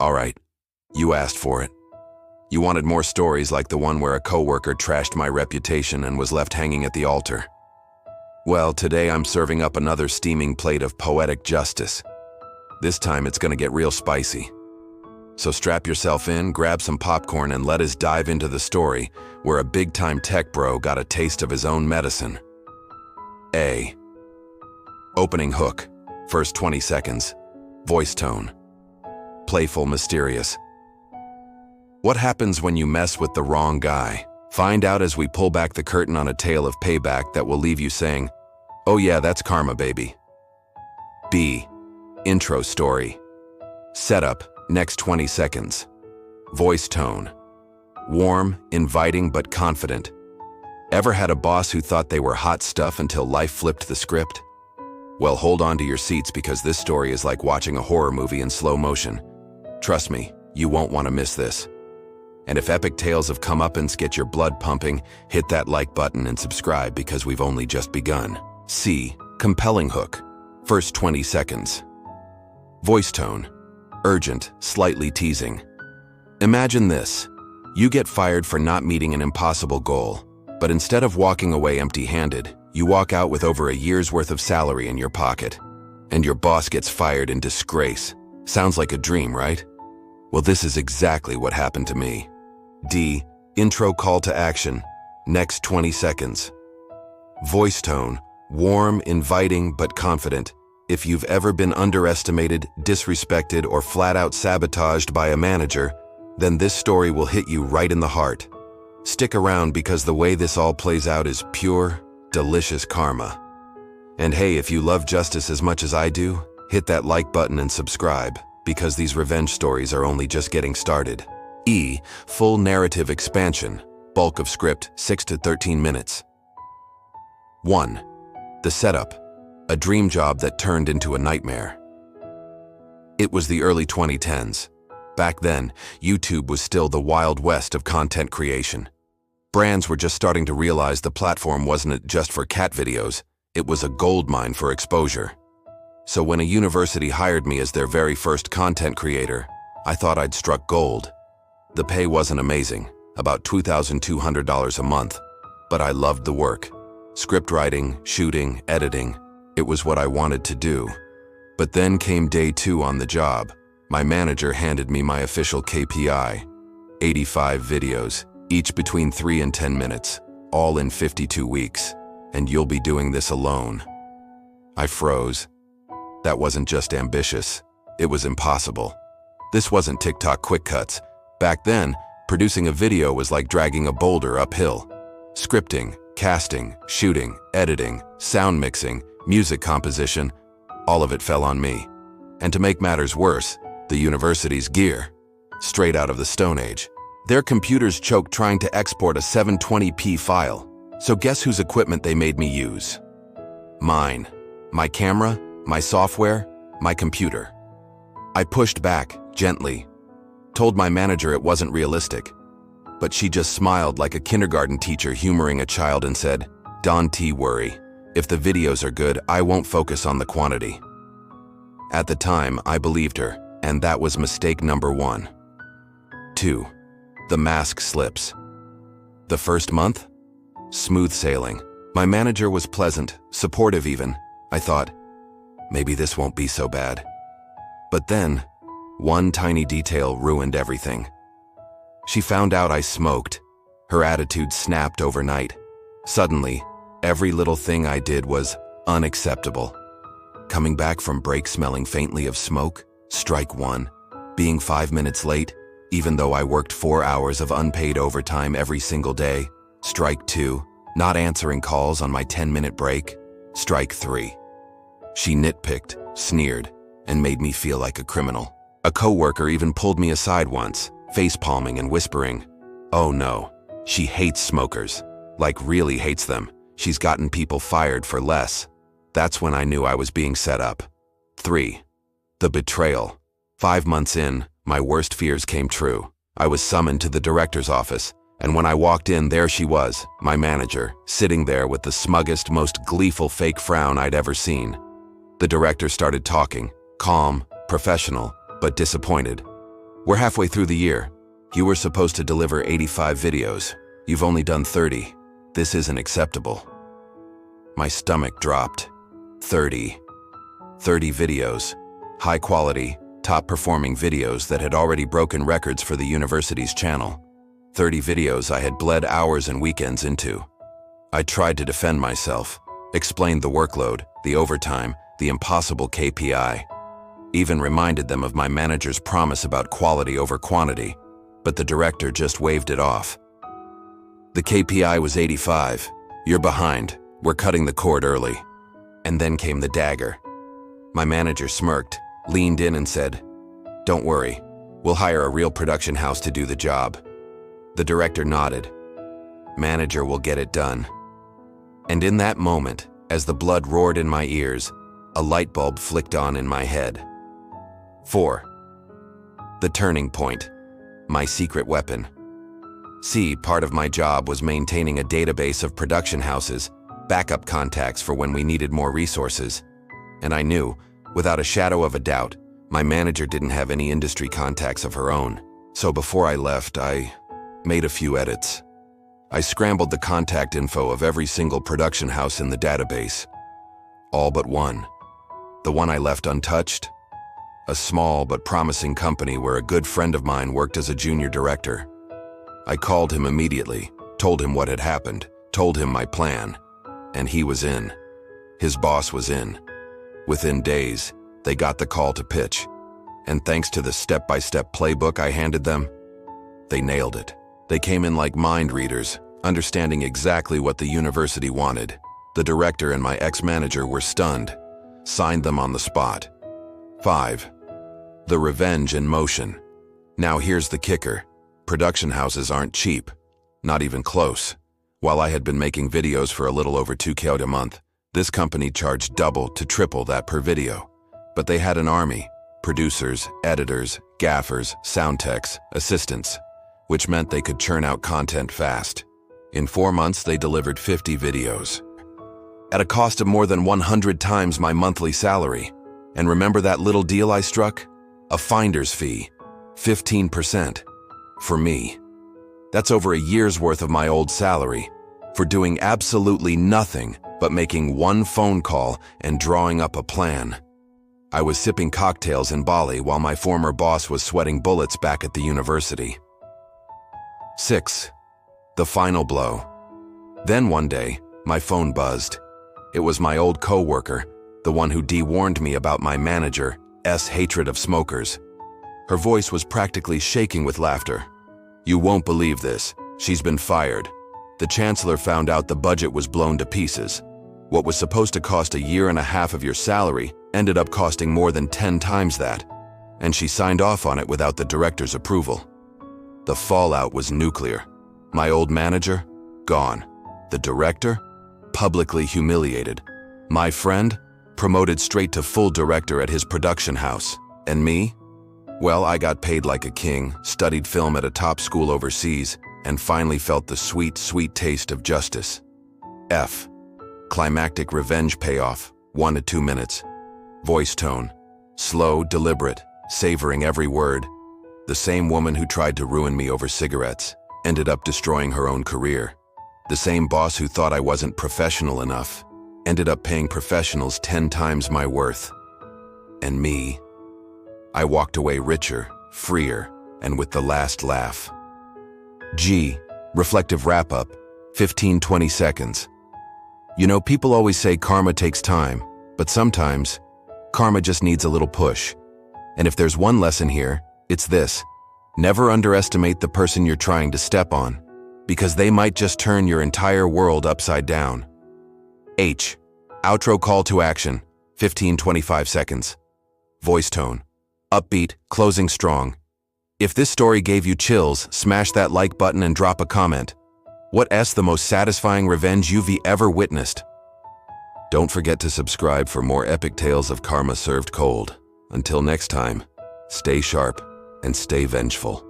All right, you asked for it. You wanted more stories like the one where a coworker trashed my reputation and was left hanging at the altar. Well, today I'm serving up another steaming plate of poetic justice. This time it's gonna get real spicy. So strap yourself in, grab some popcorn, and let us dive into the story where a big-time tech bro got a taste of his own medicine. A. Opening hook. First 20 seconds. Voice tone. Playful, mysterious. What happens when you mess with the wrong guy? Find out as we pull back the curtain on a tale of payback that will leave you saying, "Oh yeah, that's karma, baby." B. Intro story. Setup. Next 20 seconds. Voice tone. Warm, inviting, but confident. Ever had a boss who thought they were hot stuff until life flipped the script? Well, hold on to your seats because this story is like watching a horror movie in slow motion. Trust me, you won't want to miss this. And if epic tales of comeuppance get your blood pumping, hit that like button and subscribe because we've only just begun. C. Compelling hook. First 20 seconds. Voice tone. Urgent, slightly teasing. Imagine this. You get fired for not meeting an impossible goal, but instead of walking away empty-handed, you walk out with over a year's worth of salary in your pocket. And your boss gets fired in disgrace. Sounds like a dream, right? Well, this is exactly what happened to me. D. Intro call to action. Next 20 seconds. Voice tone. Warm, inviting, but confident. If you've ever been underestimated, disrespected, or flat-out sabotaged by a manager, then this story will hit you right in the heart. Stick around because the way this all plays out is pure, delicious karma. And hey, if you love justice as much as I do, hit that like button and subscribe, because these revenge stories are only just getting started. E. Full narrative expansion. Bulk of script, 6 to 13 minutes. 1. The setup. A dream job that turned into a nightmare. It was the early 2010s. Back then, YouTube was still the wild west of content creation. Brands were just starting to realize the platform wasn't just for cat videos, it was a goldmine for exposure. So when a university hired me as their very first content creator, I thought I'd struck gold. The pay wasn't amazing, about $2,200 a month, but I loved the work. Script writing, shooting, editing. It was what I wanted to do. But then came day 2 on the job. My manager handed me my official KPI. 85 videos, each between 3 and 10 minutes, all in 52 weeks. And you'll be doing this alone. I froze. That wasn't just ambitious, it was impossible. This wasn't TikTok quick cuts. Back then, producing a video was like dragging a boulder uphill. Scripting, casting, shooting, editing, sound mixing, music composition, all of it fell on me. And to make matters worse, the university's gear. Straight out of the Stone Age. Their computers choked trying to export a 720p file. So guess whose equipment they made me use? Mine. My camera, my software, my computer. I pushed back, gently. Told my manager it wasn't realistic. But she just smiled like a kindergarten teacher humoring a child and said, "Don't worry. If the videos are good, I won't focus on the quantity." At the time, I believed her, and that was mistake number 1. 2. The mask slips. The first month? Smooth sailing. My manager was pleasant, supportive even. I thought, maybe this won't be so bad. But then, one tiny detail ruined everything. She found out I smoked. Her attitude snapped overnight. Suddenly, every little thing I did was unacceptable. Coming back from break smelling faintly of smoke, strike 1. Being 5 minutes late, even though I worked 4 hours of unpaid overtime every single day, strike 2. Not answering calls on my 10-minute break, strike 3. She nitpicked, sneered, and made me feel like a criminal. A coworker even pulled me aside once, face-palming and whispering, "Oh no, she hates smokers. Like really hates them. She's gotten people fired for less." That's when I knew I was being set up. 3. The betrayal. 5 months in, my worst fears came true. I was summoned to the director's office, and when I walked in, there she was, my manager, sitting there with the smuggest, most gleeful fake frown I'd ever seen. The director started talking, calm, professional, but disappointed. We're halfway through the year. You were supposed to deliver 85 videos. You've only done 30. This isn't acceptable. My stomach dropped. 30 videos. High quality, top-performing videos that had already broken records for the university's channel. 30 videos I had bled hours and weekends into. I tried to defend myself, explained the workload, the overtime, the impossible KPI. Even reminded them of my manager's promise about quality over quantity, but the director just waved it off. The KPI was 85. You're behind. We're cutting the cord early. And then came the dagger. My manager smirked, leaned in and said, "Don't worry, we'll hire a real production house to do the job." The director nodded. "Manager will get it done." And in that moment, as the blood roared in my ears, a light bulb flicked on in my head. 4. The turning point. My secret weapon. See, part of my job was maintaining a database of production houses, backup contacts for when we needed more resources. And I knew, without a shadow of a doubt, my manager didn't have any industry contacts of her own. So before I left, I made a few edits. I scrambled the contact info of every single production house in the database. All but one. The one I left untouched? A small but promising company where a good friend of mine worked as a junior director. I called him immediately, told him what had happened, told him my plan, and he was in. His boss was in. Within days, they got the call to pitch, and thanks to the step-by-step playbook I handed them, they nailed it. They came in like mind readers, understanding exactly what the university wanted. The director and my ex-manager were stunned, signed them on the spot. 5. The revenge in motion. Now here's the kicker. Production houses aren't cheap, not even close. While I had been making videos for a little over $2,000 a month, this company charged double to triple that per video. But they had an army, producers, editors, gaffers, sound techs, assistants, which meant they could churn out content fast. In 4 months, they delivered 50 videos. At a cost of more than 100 times my monthly salary. And remember that little deal I struck? A finder's fee, 15%. For me. That's over a year's worth of my old salary, for doing absolutely nothing but making one phone call and drawing up a plan. I was sipping cocktails in Bali while my former boss was sweating bullets back at the university. 6. The final blow. Then one day, my phone buzzed. It was my old co-worker, the one who de-warned me about my manager's hatred of smokers. Her voice was practically shaking with laughter. "You won't believe this. She's been fired. The chancellor found out the budget was blown to pieces. What was supposed to cost a year and a half of your salary ended up costing more than 10 times that. And she signed off on it without the director's approval." The fallout was nuclear. My old manager? Gone. The director? Publicly humiliated. My friend? Promoted straight to full director at his production house. And me? Well, I got paid like a king, studied film at a top school overseas, and finally felt the sweet, sweet taste of justice. F. Climactic revenge payoff, 1 to 2 minutes. Voice tone. Slow, deliberate, savoring every word. The same woman who tried to ruin me over cigarettes ended up destroying her own career. The same boss who thought I wasn't professional enough ended up paying professionals 10 times my worth. And me? I walked away richer, freer, and with the last laugh. G. Reflective wrap-up, 15-20 seconds. You know, people always say karma takes time, but sometimes, karma just needs a little push. And if there's one lesson here, it's this. Never underestimate the person you're trying to step on, because they might just turn your entire world upside down. H. Outro call to action, 15-25 seconds. Voice tone. Upbeat, closing strong. If this story gave you chills, smash that like button and drop a comment. What's the most satisfying revenge you've ever witnessed? Don't forget to subscribe for more epic tales of karma served cold. Until next time, stay sharp and stay vengeful.